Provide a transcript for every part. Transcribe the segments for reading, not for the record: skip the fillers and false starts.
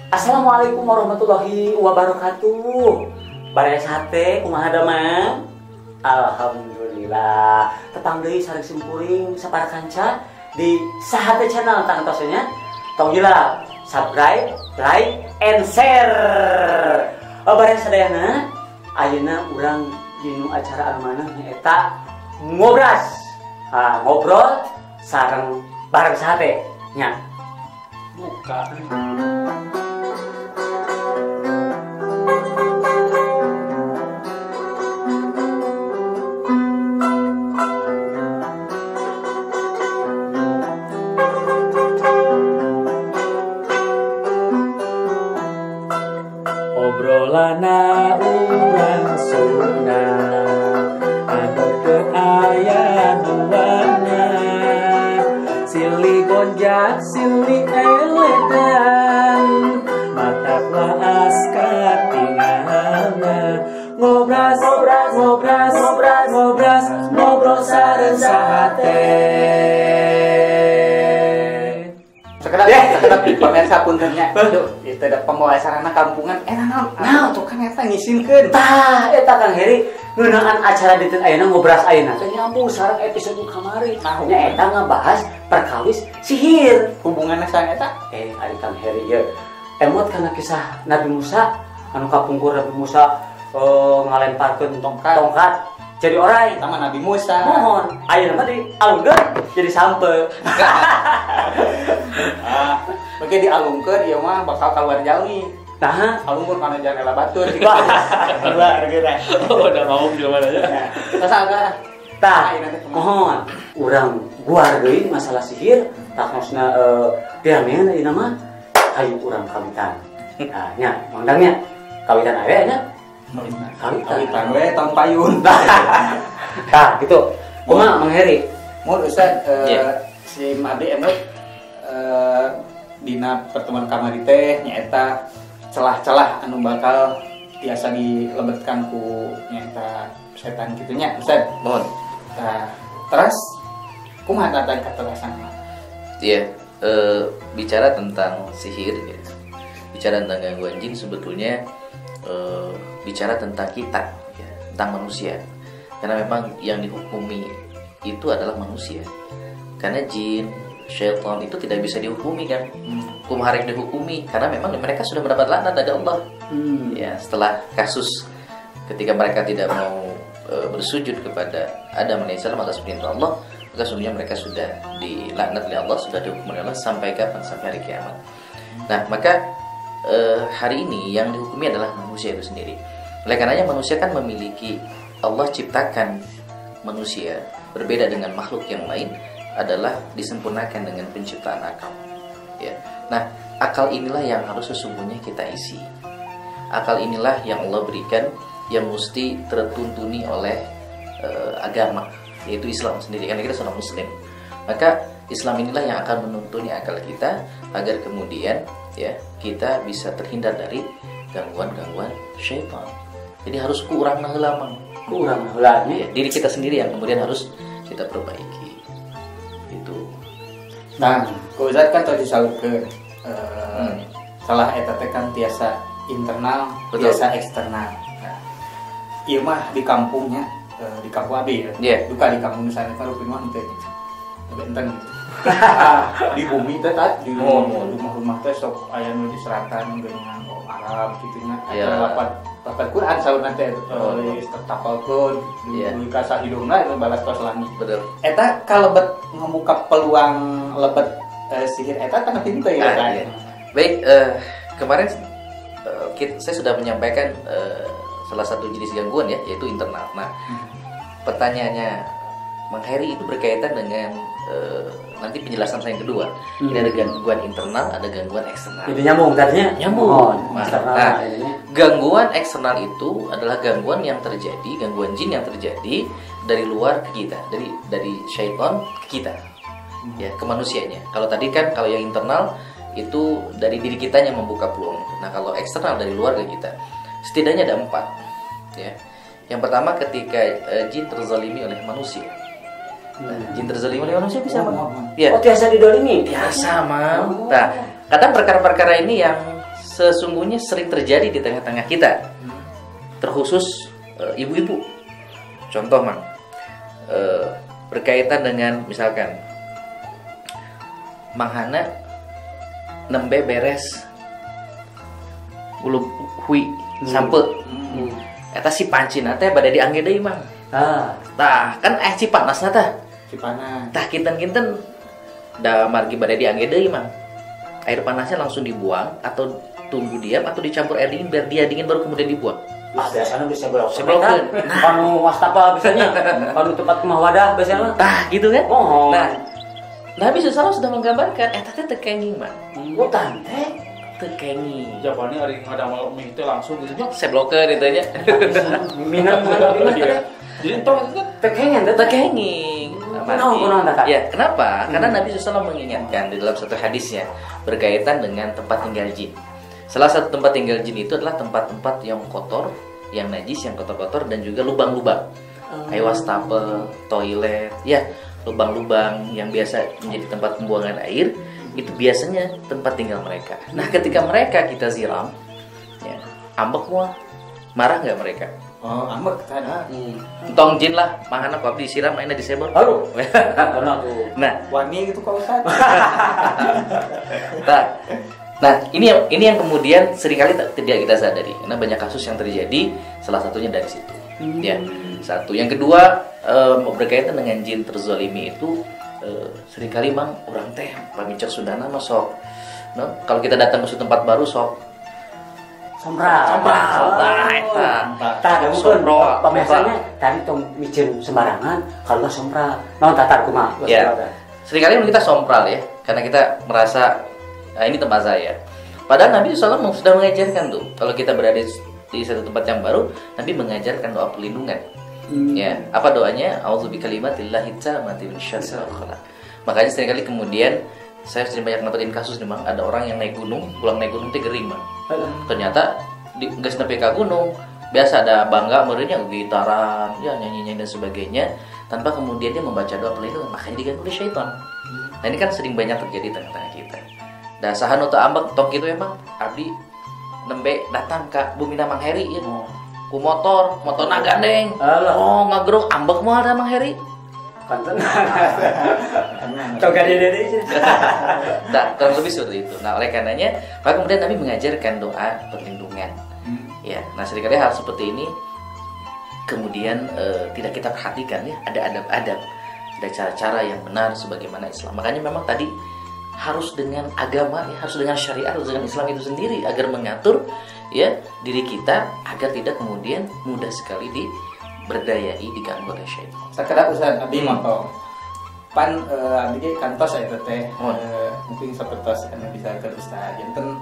Assalamualaikum warahmatullahi wabarakatuh. Baraya sate kumaha damang? Alhamdulillah. Tetang deui sareng simkuring sapara kanca di Sahate Channel tangtosnya. Tong gila subscribe, like, and share. Baraya sadayana ayeuna urang dinu acara anu maneh nyaeta ngobras. Ngobrol sareng bareng sate nya. Buka. Obrolana urang Sunda anu teu aya nuana silih gonjak silih eledan matak laas katingalna ngobras ngobras ngobras ngobras ngobras ngobrol sareng sahate. Sekedap pemirsa puntennya itu ada pembawa sarana kampungan nah tuh kan eta ngisinkeun Tah eta Kang Heri ngeunaan acara dieu ayeuna ngobras ayeuna teh nyambung sareng episode kamari nya eta ngabahas perkawis sihir hubunganna sareng eta ari Kang Heri ye emot kana kisah Nabi Musa anu kapungkur Nabi Musa ngalemparkeun tongkat jadi orang sama Nabi Musa mohon ayeuna mah dialungkeun jadi sampe. Bagi dialungkeun ieu mah bakal keluar jalmi. Nah, alungkeun kana janela batur. Keluar geura. Udah ngomong di mana aja. Sasaga. Tah, mohon urang guar deui masalah sihir, takosna piameun ieu mah hayu urang kawitan. Nah, nya mangdangnya kawitan aya nya. Kawitan we tahun payun. Tah, gitu. Kumaha Mang Heri? Mun Ustaz si Made emot dina pertemuan kamari teh nyaeta celah-celah anu bakal biasa dilebetkan ku nyaeta setan gitunya Ustaz. Mohon. Nah, terus kumaha tatan katelasan? Iya, bicara tentang sihir ya. Bicara tentang gangguan jin sebetulnya bicara tentang kita ya, tentang manusia. Karena memang yang dihukumi itu adalah manusia. Karena jin, syaitan itu tidak bisa dihukumi kan. Hukum harus dihukumi karena memang mereka sudah mendapat laknat dari Allah. Ya, setelah kasus ketika mereka tidak mau bersujud kepada Adam alaihissalam atas perintah Allah, maka sebenarnya mereka sudah dilaknat oleh Allah, sudah dihukum oleh Allah sampai kapan? Sampai hari kiamat. Nah, maka hari ini yang dihukumi adalah manusia itu sendiri. Oleh karenanya manusia kan memiliki, Allah ciptakan manusia berbeda dengan makhluk yang lain adalah disempurnakan dengan penciptaan akal. Ya. Nah, akal inilah yang harus sesungguhnya kita isi. Akal inilah yang Allah berikan yang mesti tertuntuni oleh agama, yaitu Islam sendiri. Karena kita seorang Muslim, maka Islam inilah yang akan menuntuni akal kita agar kemudian ya kita bisa terhindar dari gangguan-gangguan syaitan. Jadi harus kurang heula ya, diri kita sendiri yang kemudian harus kita perbaiki. Itu. Nah, ku Ustaz kan tadi saleukeun salah eta teh kan tiasa internal, betul, tiasa eksternal. Nah, ieu mah di kampungnya di kampung abi ya. Yeah. Duka di kampung misalnya kan rupi mah teh. Benten gitu. Di bumi teh di rumah-rumah teh sok aya nu di selatan geuningan Arab kitu nya. Aya lapan Quran sauna teh tapalkeun di kasa hidungna itu balas tos langit. Betul. Eta kalebet membuka peluang lebet sihir eta kana pintu ya kan. Iya. Baik, kemarin saya sudah menyampaikan salah satu jenis gangguan ya, yaitu internal. Nah, pertanyaannya Mang Heri itu berkaitan dengan nanti penjelasan saya yang kedua. Ini ada gangguan internal, ada gangguan eksternal. Jadi nyambung tadinya? Nyambung. Nah, gangguan eksternal itu adalah gangguan yang terjadi, gangguan jin yang terjadi dari luar ke kita, dari syaitan ke kita, ya, ke manusianya. Kalau tadi kan kalau yang internal itu dari diri kita yang membuka peluang. Nah, kalau eksternal dari luar ke kita, setidaknya ada 4. Ya. Yang pertama ketika jin terzalimi oleh manusia. Nah, jin terzalimi oleh manusia bisa ya. Oh, biasa didolimi. Biasa, Mam. Nah, kadang perkara-perkara ini yang sesungguhnya sering terjadi di tengah-tengah kita, terkhusus ibu-ibu. Contoh Mang, berkaitan dengan misalkan Mang Hana nembe beres ulu hui sampe eta si pancina teh bade diangge deui Mang. Tah kan si panasna tah. Si panas. Tah kinten-kinten da margi bade diangge deui Mang. Air panasnya langsung dibuang atau tunggu diam atau dicampur air dingin biar dia dingin baru kemudian dibuang. Biasanya bisa blokeun. Nah, Kanu wastapa biasanya. Kanu tempat rumah wadah biasanya. Tah gitu kan? Oh. Nah, Nabi SAW sudah menggambarkan eta teh teu kenging Mang. Hutan teh Teu kenging. Jawabannya hari ngadamel mie itu langsung gitu. Seblokeun itu nya. minum Jadi itu kan tekengan teh. Teu kenging. Kunaon tah? Ya, kenapa? Karena Nabi SAW mengingatkan di dalam satu hadisnya berkaitan dengan tempat tinggal jin. Salah satu tempat tinggal jin itu adalah tempat-tempat yang kotor, yang najis, yang kotor-kotor dan juga lubang-lubang. Kayak wastafel, toilet, ya, lubang-lubang yang biasa menjadi tempat pembuangan air, itu biasanya tempat tinggal mereka. Nah, ketika mereka kita siram, ya, ambek mah marah nggak mereka? oh ambek tadi. Tong jin lah, mahana kok disiram mainnya disebut. Aduh. Nah, Wani gitu kalau Ustaz. Nah, ini yang kemudian seringkali tidak kita sadari karena banyak kasus yang terjadi, salah satunya dari situ. Ya, satu. Yang kedua, berkaitan dengan jin terzolimi itu seringkali Mang orang teh pamicak sundana mah sok. No? Kalau kita datang ke suatu tempat baru sok Sombra. Tah mungkin pemirsanya tadi tong micin sembarangan kalau sombra. Naon tatar kumaha? Ya. Seringkali kita sompral ya, karena kita merasa ini tempat saya. Padahal Nabi SAW sudah mengajarkan tuh, kalau kita berada di satu tempat yang baru, Nabi mengajarkan doa perlindungan. Ya, apa doanya? A'udzubikalimatillahi tammati min syarri ma khalaq. Makanya seringkali kemudian saya sering banyak dapetin kasus nih Mang, ada orang yang naik gunung, pulang naik gunung teh gering Mang. Ternyata geus nepi ka gunung, biasa ada bangga meureunnya gitaran, ya nyanyi-nyanyi dan sebagainya, tanpa kemudian dia membaca doa perlindungan, makanya diganggu oleh syaitan. Nah, ini kan sering banyak terjadi di tengah-tengah kita. Da saha nu teu ambek tong kitu emang abdi nembe datang ka Bumina Mang Heri ya. Ku motorna gandeng. Oh, ngagrok ambek moal da Mang Heri. Kanten. Coba dede sih. Nah, kurang lebih seperti itu. Nah, oleh karenanya, maka kemudian Nabi mengajarkan doa perlindungan. Ya, nah seringkali hal seperti ini kemudian tidak kita perhatikan ya, ada adab-adab, ada cara-cara yang benar sebagaimana Islam. Makanya memang tadi harus dengan agama ya, harus dengan syariat, harus dengan Islam itu sendiri agar mengatur ya diri kita agar tidak kemudian mudah sekali berdayai diganggu oleh syaitan. Sakedap Ustaz abdi moto. Pan abdi ge kantos eta teh mungkin sapertos anu bisa ke Ustaz. Janten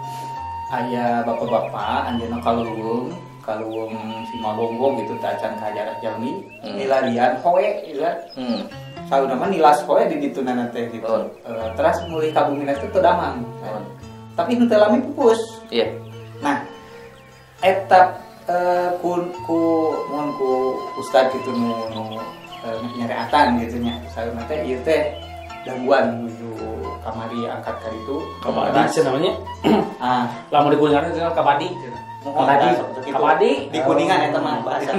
aya bapak-bapak anjeunna kaluwung si malonggong gitu teh acan ka jarak jalmi nilarian hoe ieu. Sauna mah nilas hoe di ditunana teh gitu. Terus mulih ka bumi teh teu damang. Tapi nu teu lami pupus. Iya. Nah, eta ku ustad gitu nu nyareatan gitu nya. Sauna teh ieu teh gangguan menuju kamari angkat ka ditu. Kabadi namanya. Lamun di Kuningan itu kabadi. Kabadi di Kuningan eta mah bahasa.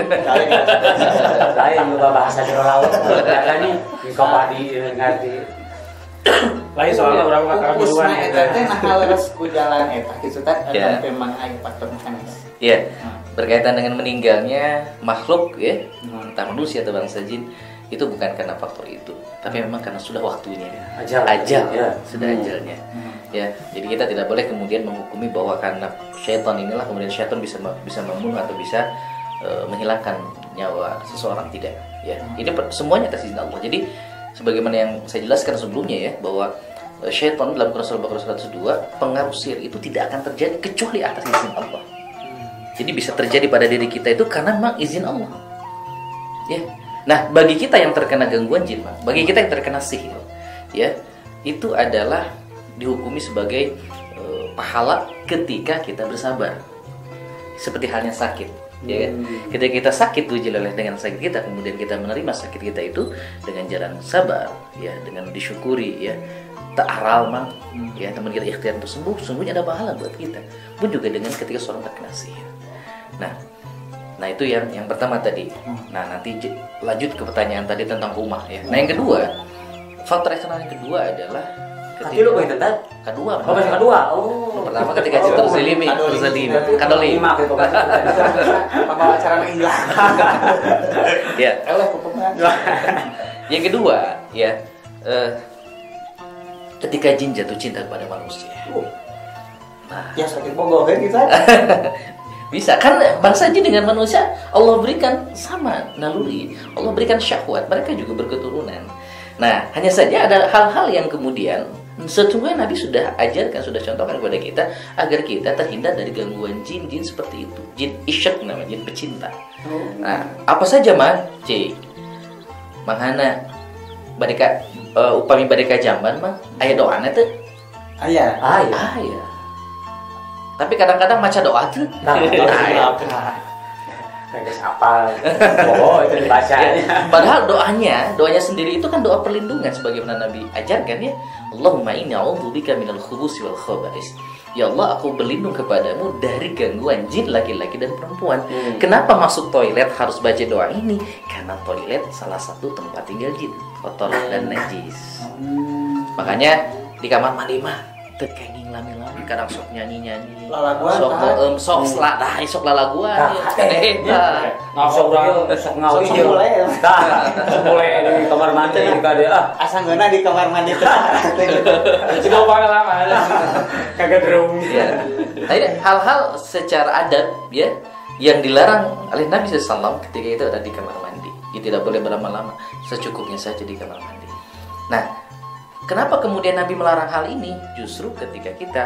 Lain juga bahasa di laut. Katanya di kabadi ngerti. Lain soalnya orang bakal duluan eta teh nahaleres ku jalan eta kitu teh eta memang aya faktor mekanis. Iya. Berkaitan dengan meninggalnya makhluk ya, entah manusia atau bangsa jin, itu bukan karena faktor itu, tapi memang karena sudah waktunya. Ajal ya. Sudah ajalnya. Ya, jadi kita tidak boleh kemudian menghukumi bahwa karena syaitan inilah kemudian syaitan bisa membunuh atau bisa menghilangkan nyawa seseorang, tidak. Ya, ini semuanya atas izin Allah. Jadi sebagaimana yang saya jelaskan sebelumnya ya, bahwa syaitan dalam Quran Al-Baqarah 102 pengaruh sihir itu tidak akan terjadi kecuali atas izin Allah. Jadi bisa terjadi pada diri kita itu karena memang izin Allah. Ya. Nah, bagi kita yang terkena gangguan jin, bagi kita yang terkena sihir, ya, itu adalah dihukumi sebagai pahala ketika kita bersabar. Seperti halnya sakit, ya kan? Ketika kita sakit dijeleleh dengan sakit kita, kemudian kita menerima sakit kita itu dengan jalan sabar, ya, dengan disyukuri, ya. ta'aral mang, ya teman kita ikhtiar untuk sembuh, sungguhnya ada pahala buat kita. Pun juga dengan ketika seorang terkena sihir. Nah itu yang pertama tadi. Nah nanti lanjut ke pertanyaan tadi tentang rumah ya. Nah yang kedua, faktor eksternal yang kedua adalah Tadi lu poin tentang kedua. Oh, masih kedua. Oh. Pertama ketika jin terselimi, kadolim. Pembawa acara hilang. Ya. Pokoknya. Yang kedua, ya, ketika jin jatuh cinta kepada manusia. Nah, Ya sakit bogoh kan kita. bisa kan bangsa jin dengan manusia Allah berikan sama naluri, Allah berikan syahwat, mereka juga berketurunan. Nah, hanya saja ada hal-hal yang kemudian sesungguhnya Nabi sudah ajarkan, sudah contohkan kepada kita agar kita terhindar dari gangguan jin-jin seperti itu. Jin isyak namanya, jin pecinta. Nah, apa saja mah? Manghana badeka upami badeka jamban mah aya doana teh. Aya. Aya. Tapi kadang-kadang maca doa tuh. Guys apa? Oh, itu dibacanya. Padahal doanya sendiri itu kan doa perlindungan sebagaimana Nabi ajarkan ya. Allahumma inni a'udzubika minal khubusi wal khaba'is. Ya Allah, aku berlindung kepadamu dari gangguan jin laki-laki dan perempuan. Kenapa masuk toilet harus baca doa ini? Karena toilet salah satu tempat tinggal jin, kotor dan najis. Makanya di kamar mandi mah tekenging lami-lami, kadang sok nyanyi-nyanyi, Lalaguan, sok lalaguan. Sok ngawi mulai. Mulai di kamar mandi juga dia. Asa ngeuna di kamar mandi teh. Coba pengalaman. Kagak drum. Ya. Nah, ini hal-hal secara adat ya yang dilarang oleh Nabi SAW ketika itu ada di kamar mandi. Ya, tidak boleh berlama-lama, secukupnya saja di kamar mandi. Nah, kenapa kemudian Nabi melarang hal ini? Justru ketika kita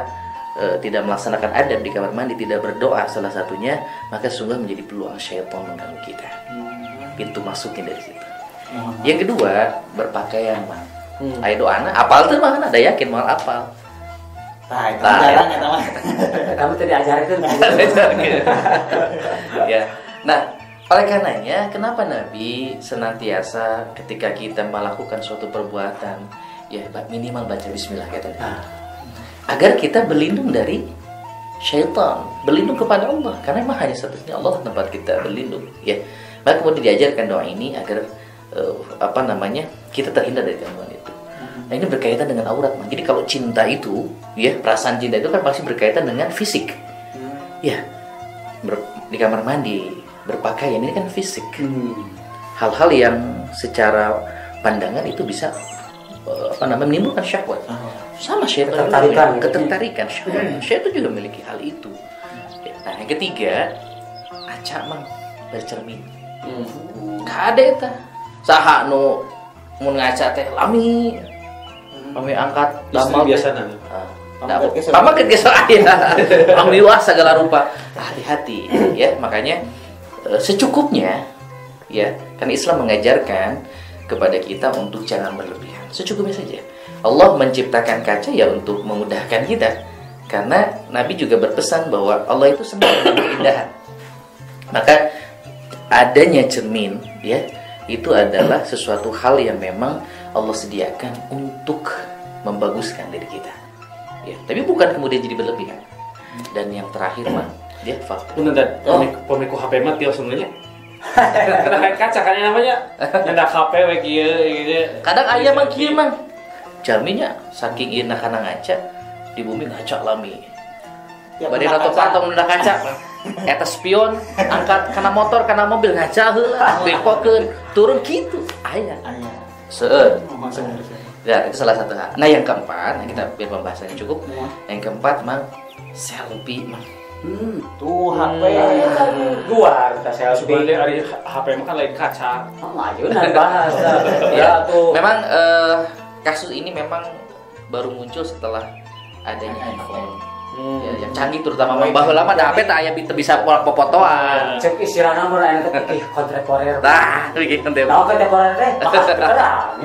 tidak melaksanakan adab di kamar mandi, tidak berdoa salah satunya, maka sungguh menjadi peluang syaitan mengganggu kita. Pintu masuknya dari situ. Yang kedua, berpakaian, Bang. Ayo doana, apal tuh mah ada yakin mau apal. Nah, itu jarang ya, teman. Kamu tadi ajarkan. Ya. Nah, oleh karenanya, kenapa Nabi senantiasa ketika kita melakukan suatu perbuatan, ya minimal baca bismillah ya tadi. Agar kita berlindung dari syaitan, berlindung kepada Allah, karena memang hanya satu-satunya Allah tempat kita berlindung, ya. Maka kemudian diajarkan doa ini agar kita terhindar dari gangguan itu. Nah, ini berkaitan dengan aurat, man. Jadi kalau cinta itu, ya perasaan cinta itu kan pasti berkaitan dengan fisik, ya. Di kamar mandi, berpakaian ini kan fisik. Hal-hal yang secara pandangan itu bisa menimbulkan syahwat. Sama syaitan ketertarikan syaitan juga memiliki hal itu. Nah, yang ketiga, acak mang bercermin. Kade eta saha nu mun ngaca teh lami angkat damal biasana. Pamaket ge aya. Ambiwah segala rupa. Hati-hati ya, makanya secukupnya ya, karena Islam mengajarkan kepada kita untuk jangan berlebihan. Secukupnya saja. Allah menciptakan kaca ya untuk memudahkan kita. Karena Nabi juga berpesan bahwa Allah itu senang dengan keindahan. Maka adanya cermin ya, itu adalah sesuatu hal yang memang Allah sediakan untuk membaguskan diri kita. Ya, tapi bukan kemudian jadi berlebihan. Dan yang terakhir mah dia faktor. Bener pemiku HP mah tiap sebenarnya. Kena kaca kan namanya. Nyendak HP we kieu gitu. Kadang aya mah kieu mah. Cerminnya saking ieu kana ngaca di bumi ngaca lami. Bade nonton patong nyendak kaca. Eta spion angkat kana motor kana mobil ngaca heula, bekokeun turun kitu. Aya. Seueur. Ya, itu salah satu hal. Nah, yang keempat, kita biar pembahasannya cukup. Yang keempat, mang selfie, mang. Tuh HP Luar kita selfie. Sebenarnya hari HP mah kan lain kaca. Ayeuna bahas. Ya, tuh. Memang kasus ini memang baru muncul setelah adanya iPhone. Ya, yang canggih terutama baheula mah da HP teh aya bisa fotoan. Cek istilahna mun aya teh kontemporer. Tah, bikin konten. Nah, kontemporer teh terang.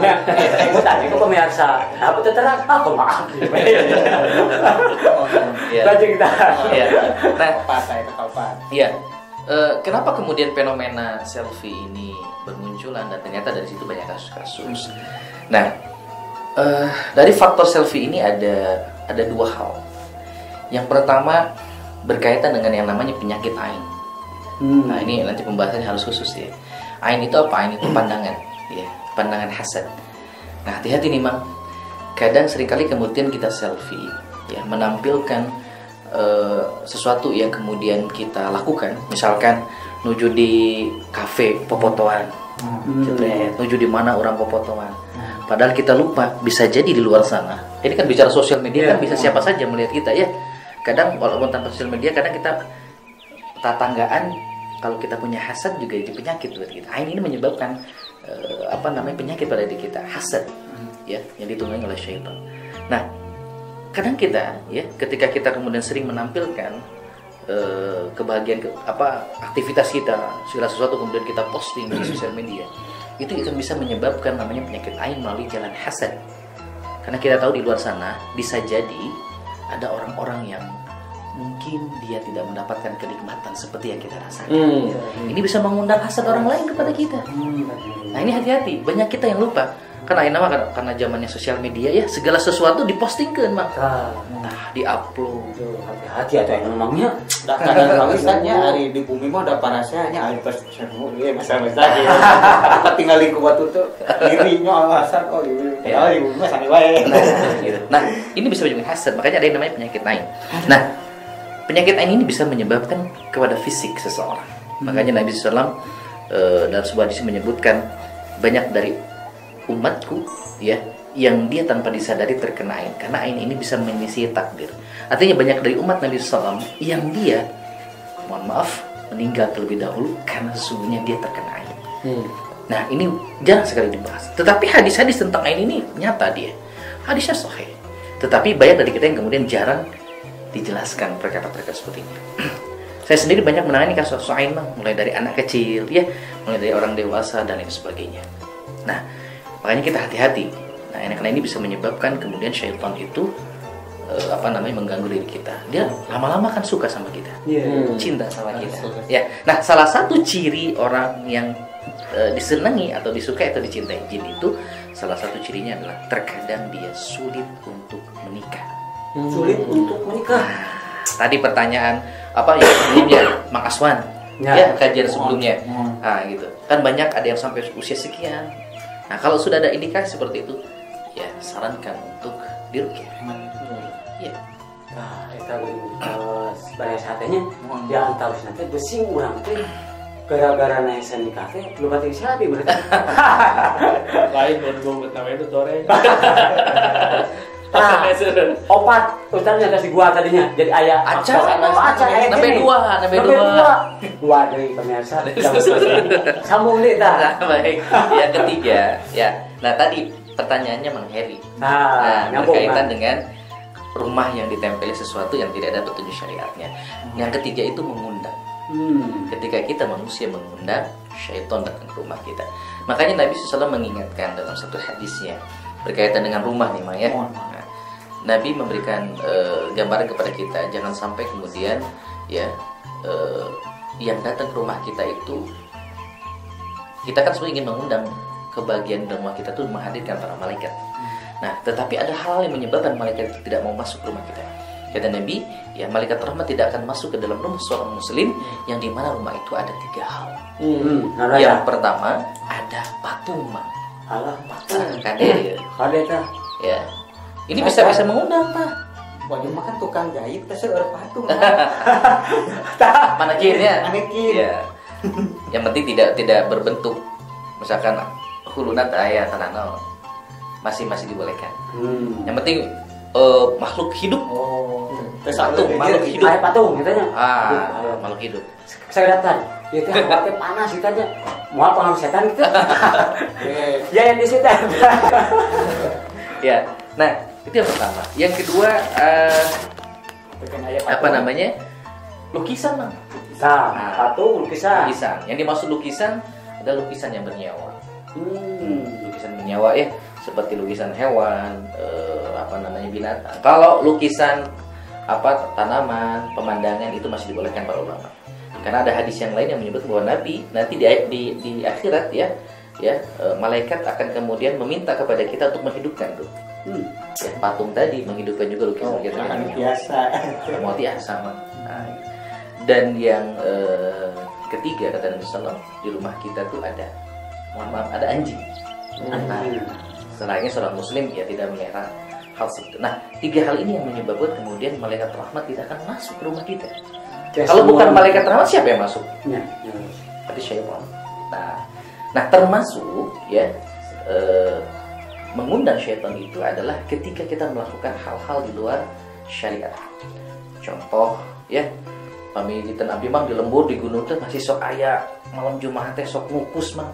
Itu tadi ku pemirsa. Apa teh terang? Aku maaf. Iya. Baca kita. Iya. Nah, patah itu kapan? iya. Kenapa kemudian fenomena selfie ini bermunculan dan ternyata dari situ banyak kasus-kasus. Nah, Dari faktor selfie ini ada dua hal. Yang pertama berkaitan dengan yang namanya penyakit ain. Nah ini nanti pembahasannya harus khusus ya. Ain itu apa? Ain itu pandangan, ya, pandangan hasad. Nah hati-hati nih Mang. Kadang seringkali kemudian kita selfie, ya, menampilkan sesuatu yang kemudian kita lakukan. Misalkan nuju di kafe popotoan, nuju di mana orang popotoan. Padahal kita lupa bisa jadi di luar sana. Ini kan bicara sosial media kan bisa siapa saja melihat kita ya. Kadang walaupun tanpa sosial media, kadang kita tetanggaan kalau kita punya hasad juga jadi penyakit buat kita. Ain ini menyebabkan penyakit pada diri kita, hasad, ya, yang ditunggangi oleh syaitan. Nah, kadang kita ya ketika kita kemudian sering menampilkan kebahagiaan aktivitas kita, segala sesuatu kemudian kita posting di sosial media, itu akan bisa menyebabkan namanya penyakit ain melalui jalan hasad. Karena kita tahu di luar sana bisa jadi ada orang-orang yang mungkin dia tidak mendapatkan kenikmatan seperti yang kita rasakan. Ini bisa mengundang hasad orang lain kepada kita. Nah ini hati-hati, banyak kita yang lupa. Karena karena zamannya sosial media ya, segala sesuatu dipostingkan mak. Nah diupload. Hati-hati atau yang memangnya kadang bagusnya hari di bumi mah ada panasnya hari pas ya masalah tinggal di kubatu tuh dirinya alasan ya di bumi mah sampai wae. Nah ini bisa menyebabkan hasad, makanya ada yang namanya penyakit ain. Nah penyakit ain ini bisa menyebabkan kepada fisik seseorang. Makanya Nabi SAW dalam sebuah hadis menyebutkan banyak dari umatku ya yang dia tanpa disadari terkena ain, karena ain ini bisa mengisi takdir. Artinya banyak dari umat Nabi SAW yang dia, mohon maaf, meninggal terlebih dahulu karena sesungguhnya dia terkena ain. Nah ini jarang sekali dibahas. Tetapi hadis-hadis tentang ain ini nyata dia, hadisnya sahih. Tetapi banyak dari kita yang kemudian jarang dijelaskan perkara-perkara seperti ini. Saya sendiri banyak menangani kasus ain, mulai dari anak kecil ya, mulai dari orang dewasa dan lain sebagainya. Nah makanya kita hati-hati. Nah, karena ini bisa menyebabkan kemudian syaitan itu mengganggu diri kita. Dia lama-lama kan suka sama kita, cinta sama kita. Ya, nah salah satu ciri orang yang disenangi atau disukai atau dicintai jin itu, salah satu cirinya adalah terkadang dia sulit untuk menikah. Sulit untuk menikah. Tadi pertanyaan yang sebelumnya, Mang Aswan, ya kajian sebelumnya, gitu. Kan banyak ada yang sampai usia sekian. Nah kalau sudah ada indikasi seperti itu, ya sarankan untuk diruqyah. Ya. Nah, itu sebagai saatnya ya antar nanti besing urang teh gara-gara naesan di kafe lu batin siapa berarti. Lain dan gue namanya itu toreng. Opat utarnya kasih gua tadinya jadi ayah acar nambah dua dari pemirsa sambung nih dah. Baik, yang ketiga ya, nah tadi pertanyaannya Mang Heri, berkaitan dengan rumah yang ditempeli sesuatu yang tidak ada petunjuk syariatnya. Yang ketiga itu mengundang. Ketika kita manusia mengundang, syaitan datang ke rumah kita. Makanya Nabi SAW mengingatkan dalam satu hadisnya berkaitan dengan rumah nih Mang ya. Nabi memberikan gambaran kepada kita, jangan sampai kemudian ya yang datang ke rumah kita itu, kita kan sebenarnya ingin mengundang kebahagiaan dalam rumah kita itu menghadirkan para malaikat. Nah, tetapi ada hal yang menyebabkan malaikat itu tidak mau masuk ke rumah kita. Kata Nabi, ya malaikat rahmat tidak akan masuk ke dalam rumah seorang muslim yang dimana rumah itu ada 3 hal. Yang pertama ada patung Mang. Alah patung. Kade tah. Ya. Ini bisa mengundang Pak. Wajib makan tukang jahit terus ada patung. Manekinnya. Iya. Yang penting tidak berbentuk misalkan hulunat ayat tanah masih dibolehkan. Yang penting makhluk hidup. Patung, makhluk hidup. Ayat patung katanya. Makhluk hidup. Saya datang. Itu hawatnya panas katanya. Mau pengaruh setan gitu. Ya yang di situ. Ya. Nah, itu yang pertama. Yang kedua lukisan Mang. Nah, patung lukisan. Yang dimaksud lukisan adalah lukisan yang bernyawa. Lukisan bernyawa ya, seperti lukisan hewan, binatang. Kalau lukisan tanaman, pemandangan itu masih dibolehkan para ulama. Karena ada hadis yang lain yang menyebut bahwa Nabi nanti di akhirat ya, ya malaikat akan kemudian meminta kepada kita untuk menghidupkan tuh. Ya, patung tadi menghidupkan juga lukisan-lukisan yang biasa. Mau sama. Nah, dan yang ketiga kata Nabi Sallam, di rumah kita tuh ada, mohon maaf, ada anjing. Nah, selainnya seorang muslim ya tidak melihara hal seperti. Nah, 3 hal ini yang menyebabkan kemudian malaikat rahmat tidak akan masuk ke rumah kita. Kalau bukan malaikat rahmat, siapa yang masuk? Berarti syaitan. Nah termasuk ya mengundang syaitan itu adalah ketika kita melakukan hal-hal di luar syariat. Contoh ya, kami di Abdi Mang di lembur di gunung teh masih sok aya malam Jumat teh sok ngukus mang.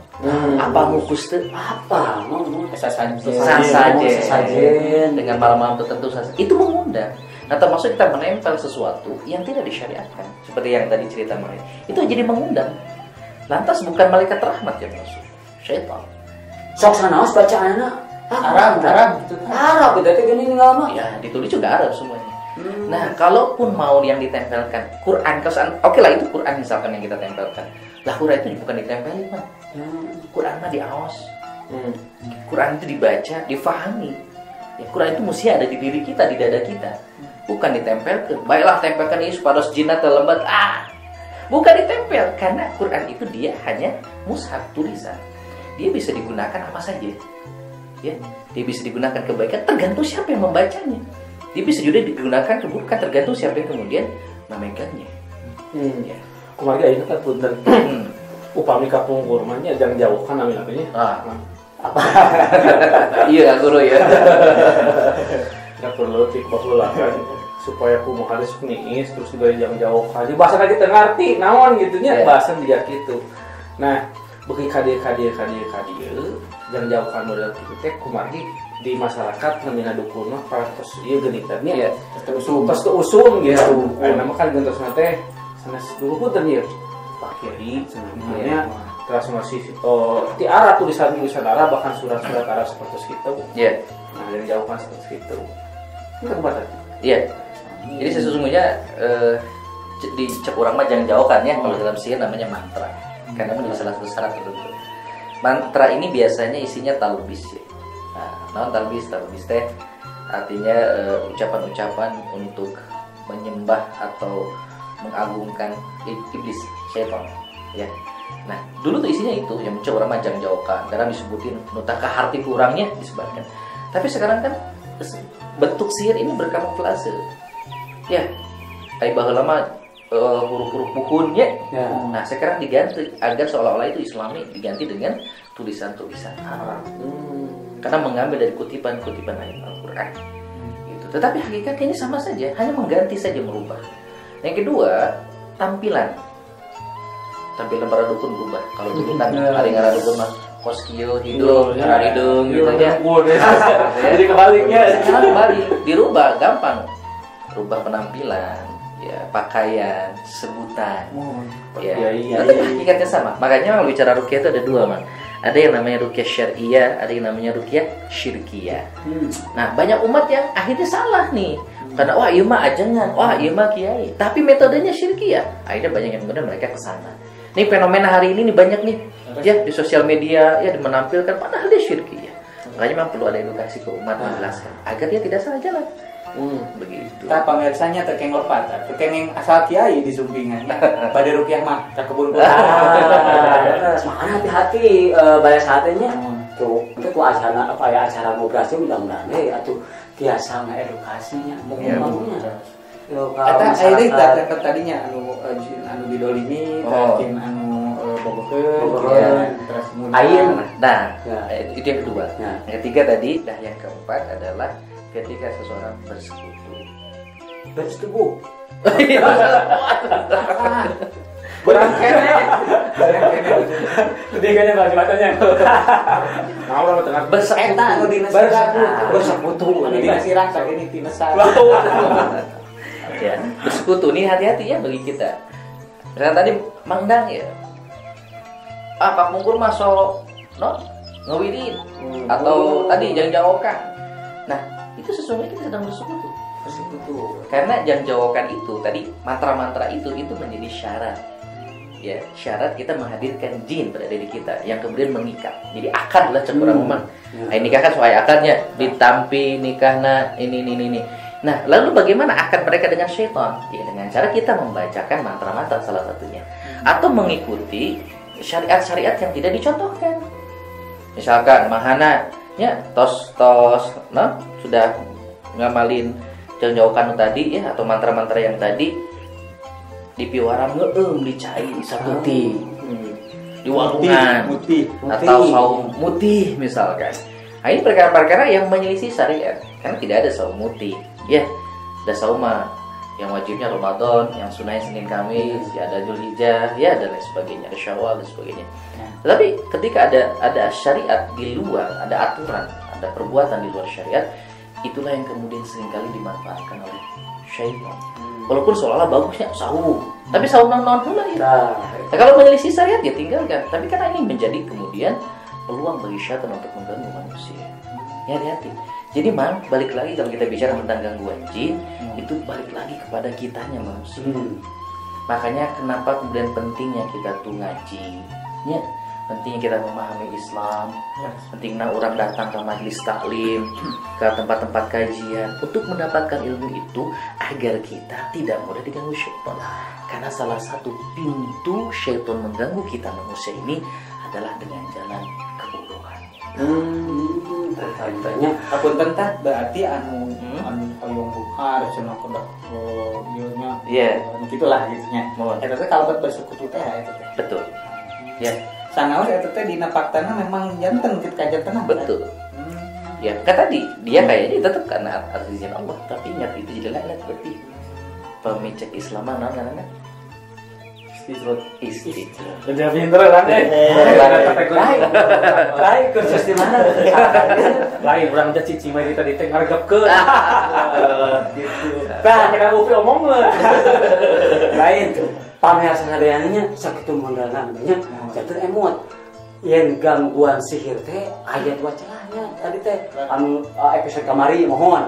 Apa ngukus teh? Apa? Sasajen dengan malam-malam tertentu saja. Itu mengundang. Nah termasuk kita menempel sesuatu yang tidak disyariatkan, seperti yang tadi cerita Maria. Itu jadi mengundang. Lantas bukan malaikat rahmat yang masuk, syaitan. Sok sanaos bacaanna Arab gitu. Arab itu gini lama. Ya ditulis juga Arab semuanya. Nah kalaupun mau yang ditempelkan Quran, oke lah itu Quran misalkan yang kita tempelkan. Lah Quran itu bukan ditempelin mah. Quran mah diaos. Quran itu dibaca, difahami. Ya, Quran itu mesti ada di diri kita, di dada kita. Bukan ditempelkan. Baiklah tempelkan ini supaya jinnah terlembat. Bukan ditempel, karena Quran itu dia hanya mushaf, tulisan. Dia bisa digunakan apa saja. Ya, dia bisa digunakan kebaikan tergantung siapa yang membacanya. Dia bisa juga digunakan keburukan tergantung siapa yang kemudian memegangnya. Ya. Kumaha ini kan punten. Upami kapung kurmanya jangan jauhkan amin-aminnya. Apa? Iya, guru ya. Nggak perlu tikbak lah kan, supaya kumaha harus niis terus juga jangan jauh aja bahasa kan kita ngerti naon gitunya bahasa dia gitu. Nah bagi kadir jangan jauhkan model gitu teh kumaha di masyarakat namina dukun mah para tos ieu genitannya terus usum gitu. Nama kan gentos teh sanes dulu punten ieu Pak Kiai sebenarnya terus masih di Arab tulisan Arab bahkan surat-surat Arab seperti itu. Iya. Nah yang jauhkan seperti itu. Enggak kebatas. Iya. Jadi sesungguhnya di cek urang mah jangan jauhkan ya. Kalau dalam sihir namanya mantra. Karena menjadi salah satu syarat itu. Mantra ini biasanya isinya talbis ya. Nah, talbis teh artinya ucapan-ucapan untuk menyembah atau mengagungkan iblis, syaitan ya. Nah, dulu tuh isinya itu yang mencek urang mah jangan jauhkan karena disebutin nutaka harti kurangnya disebutkan. Tapi sekarang kan bentuk sihir ini berkamuflase. Ya, kayak baheula mah huruf-huruf bukunnya. Ya. Nah, sekarang diganti agar seolah-olah itu Islami diganti dengan tulisan-tulisan Arab. Karena mengambil dari kutipan-kutipan ayat Al-Qur'an. Gitu. Tetapi hakikatnya ini sama saja, hanya mengganti saja, merubah. Yang kedua, tampilan para dukun berubah. Kalau dulu kan ada yang dukun mah koskio hidung gitu ya. Jadi kebaliknya. Sekarang kembali dirubah gampang. Rubah penampilan, ya pakaian, sebutan. Tapi hakikatnya sama. Makanya kalau bicara ruqyah itu ada dua, Mang. Ada yang namanya ruqyah syar'iyyah, ada yang namanya ruqyah syirkiyah. Nah, banyak umat yang akhirnya salah nih. Karena wah iya mah ajengan, wah iya mah kiai. Tapi metodenya syirkiyah. Akhirnya banyak yang kemudian mereka kesana. Nih fenomena hari ini nih banyak nih ya di sosial media ya menampilkan padahal dia syirkiyah. Makanya memang perlu ada edukasi ke umat menjelaskan agar dia tidak salah jalan. Begitu. Nah, pemirsanya terkeng lorpat, terkeng asal kiai di sumpingan. Pada ruqyah mah tak kebun. Makanya hati-hati balas hatinya. Tuh, itu acara apa ya acara moderasi mudah-mudahan atuh tiasa ngedukasinya ngomongnya. Eta ayeuna tadinya anu didolimi, terus anu bogokeun, terus ayeuna. Nah, itu yang kedua. Yang ketiga tadi, yang keempat adalah ketika seseorang bersekutu. Bersetubuh. Berangkene. Ketiganya bahasa-bahasanya. Mau lah tengah bersekutu anu bersekutu. Anu dinasirah sagini tinesan. Ya, bersekutu nih hati-hati ya bagi kita. Misalnya tadi mangdang ya. Pak Mungkur masuk ngewirid atau tadi jangan jauhkan. Nah, itu sesungguhnya kita sedang bersekutu. Karena jangan jauhkan itu tadi mantra-mantra itu menjadi syarat. ya syarat kita menghadirkan jin pada diri kita yang kemudian mengikat. Jadi akad adalah campuran umum. Nah, nikah kan soal akadnya ditampi nikahna ini. Nah, lalu bagaimana akad mereka dengan syaitan? Ya dengan cara kita membacakan mantra-mantra salah satunya, atau mengikuti syariat-syariat yang tidak dicontohkan. Misalkan mahana ya tos nah sudah ngamalin jauh-jauhkan tadi ya, atau mantra-mantra yang tadi dipiwara dicai sakuti di warungan atau saum mutih misalkan. Nah, ini perkara-perkara yang menyelisih syariat. Kan tidak ada saum mutih ya, ada sauma yang wajibnya Ramadan, yang sunahnya Senin Kamis, ya ada Zulhijjah, ya dan lain sebagainya, ada Syawal dan sebagainya. Tetapi ketika ada syariat di luar, ada aturan, ada perbuatan di luar syariat, itulah yang kemudian seringkali dimanfaatkan oleh syaitan. Walaupun seolah-olah bagusnya saum, tapi saum non pula ya. Nah, kalau menyelisih syariat ya tinggalkan. Tapi karena ini menjadi kemudian peluang bagi syaitan untuk mengganggu manusia. Ya hati-hati. Jadi balik lagi kalau kita bicara tentang gangguan jin, itu balik lagi kepada kitanya manusia. Makanya kenapa kemudian pentingnya kita tuh ngaji, ya, pentingnya kita memahami Islam, pentingnya orang datang ke majelis taklim, ke tempat-tempat kajian untuk mendapatkan ilmu itu agar kita tidak mudah diganggu syaitan. Karena salah satu pintu syaitan mengganggu kita manusia ini adalah dengan jalan kebodohan. Tanya Apun tentang berarti anu hoyong buhar cenah kudak nya. Iya. Gitulah gitunya. Mohon. Eta teh kalau bersekutu teh eta teh. Betul. Ya, Sangaos eta teh dina faktana memang janten kita kajanten. betul. Ya, kan tadi dia kayaknya tetap karena atas izin Allah, tapi ingat itu jadi lain berarti pemicek Islam mana namanya? Istidrot. Udah pinter lah deh. lain kursus di mana? Lain urang teh cici mah di tadi teh ngargepkeun. Gitu. Tah kan Upi omongkeun. Lain pamer sasareannya sakitu modalna namanya jatuh emot. Yen gangguan sihir teh aya dua celahnya. Tadi teh anu episode kamari mohon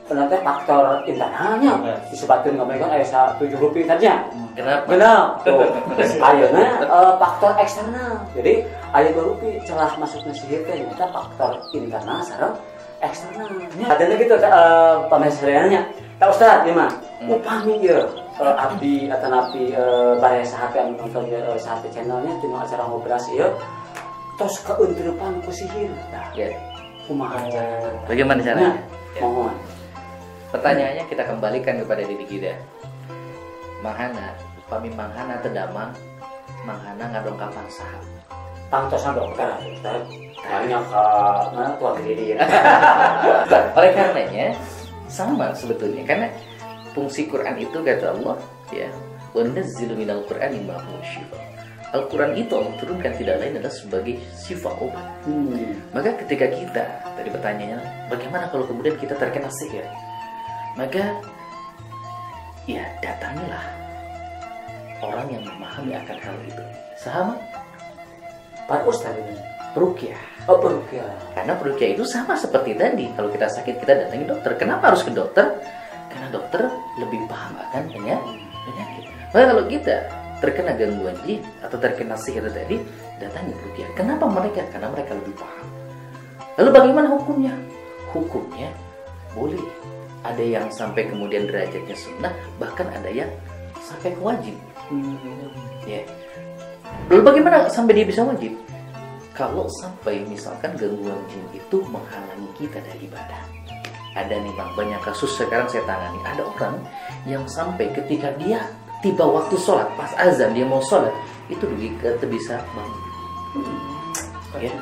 penonton faktor internalnya disebutkan ngomongkan ayat 7 rupiah saja. Kenapa? Benar. Ayeuna faktor eksternal. Jadi ayat 2 rupiah celah masuknya sihir teh ternyata faktor internal sareng eksternal. Adanya gitu pemasarannya. Tak Ustaz gimana? Upami ieu abdi atau nabi bare sahabat anu nonton sahabat channelnya tinu acara ngobrasi ieu tos keunturepan ku sihir. Ya. Kumaha carana? Bagaimana caranya? Mohon. Pertanyaannya kita kembalikan kepada diri kita. Mahana, upami manghana tedamang, manghana ngadongkapan saham. Tangtosan dokter, Ustaz. Tanya ke mana tuan diri. Oleh karenanya sama sebetulnya, karena fungsi Quran itu kata Allah, ya, wa nunazzilu minal Qur'ani ma huwa syifaa. Al-Quran itu Allah turunkan tidak lain adalah sebagai sifat obat. Maka ketika kita, tadi pertanyaannya, bagaimana kalau kemudian kita terkena sihir? Maka ya datangilah orang yang memahami akan hal itu. Sama Pak Ustaz ini. peruqyah. Oh, peruqyah. Karena peruqyah itu sama seperti tadi. Kalau kita sakit kita datangi dokter. Kenapa harus ke dokter? Karena dokter lebih paham akan penyakit. Maka kalau kita terkena gangguan jin atau terkena sihir tadi, datangi peruqyah. Kenapa mereka? Karena mereka lebih paham. Lalu bagaimana hukumnya? Hukumnya boleh. Ada yang sampai kemudian derajatnya sunnah, bahkan ada yang sampai ke wajib. Ya. Lalu bagaimana sampai dia bisa wajib? Kalau sampai misalkan gangguan jin itu menghalangi kita dari ibadah. Ada nih bang, banyak kasus sekarang saya tangani. Ada orang yang sampai ketika dia tiba waktu sholat, pas azan dia mau sholat, itu dia bisa bangun. Ya.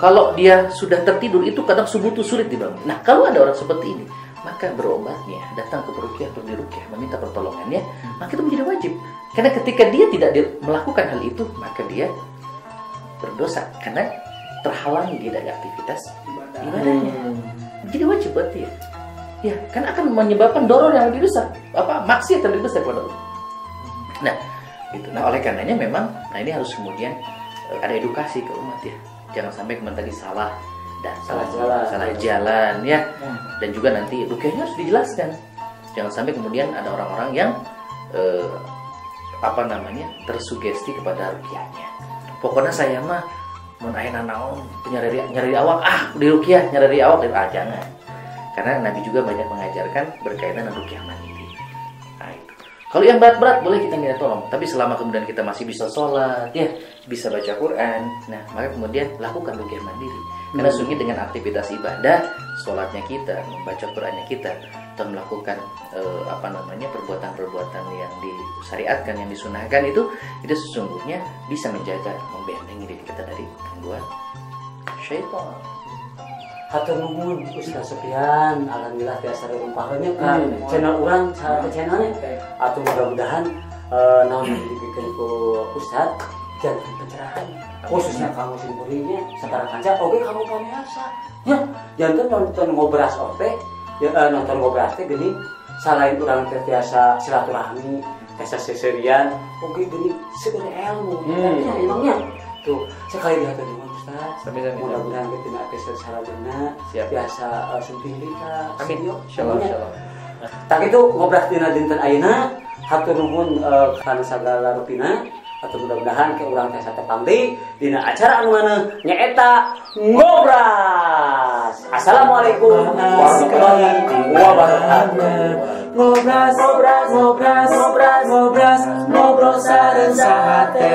Kalau dia sudah tertidur itu kadang subuh itu sulit dibangun. Nah kalau ada orang seperti ini, maka berobatnya datang ke peruqyah atau diruqyah meminta pertolongannya, maka itu menjadi wajib. Karena ketika dia tidak melakukan hal itu, maka dia berdosa karena terhalangi dia dari aktivitas ibadahnya. Jadi wajib buat dia. Ya, kan akan menyebabkan doror yang lebih besar, maksiat yang lebih besar kepada Allah. Nah, itu. Nah, oleh karenanya memang, nah ini harus kemudian ada edukasi ke umat ya. Jangan sampai kemudian tadi salah salah jalan ya. Dan juga nanti ruqyahnya harus dijelaskan. Jangan sampai kemudian ada orang-orang yang tersugesti kepada ruqyahnya. Pokoknya saya mah mun aya naon nyari awak di ruqyah nyari awak jangan. Karena Nabi juga banyak mengajarkan berkaitan dengan ruqyah mandiri. Nah, itu. Kalau yang berat-berat boleh kita minta tolong, tapi selama kemudian kita masih bisa sholat, ya bisa baca Quran, nah maka kemudian lakukan ruqyah mandiri. Karena sungguh dengan aktivitas ibadah, sholatnya kita, membaca Qurannya kita, atau melakukan perbuatan-perbuatan yang disyariatkan, yang disunahkan itu sesungguhnya bisa menjaga, membentengi diri kita dari gangguan syaitan. Hatur nuhun Ustaz Sofyan, alhamdulillah biasa rumpahannya kan channel urang salah channelnya. Atuh mudah-mudahan naon yang dibikin ku Ustaz jangan pencerahan khususnya kamu simpurinya sabaraha kanca oge kamu pamiasa nya janten nonton ngobras oke ya nonton ngobras teh geuning selain urang teh biasa silaturahmi biasa seserian oge geuning seueur ilmu emangnya tuh sekali dihatur nuhun Ustaz. Mudah-mudahan kita tidak episode saladina biasa sumping kita. Amin. Insyaallah. Tak itu ngobras dina dinten ayeuna hatur nuhun kana sagala rupina atau mudah-mudahan ke urang teh sate pamri dina acara anu maneh nyaeta ngobras. Assalamualaikum warahmatullahi wabarakatuh. Ngobras ngobrol sareng sahate.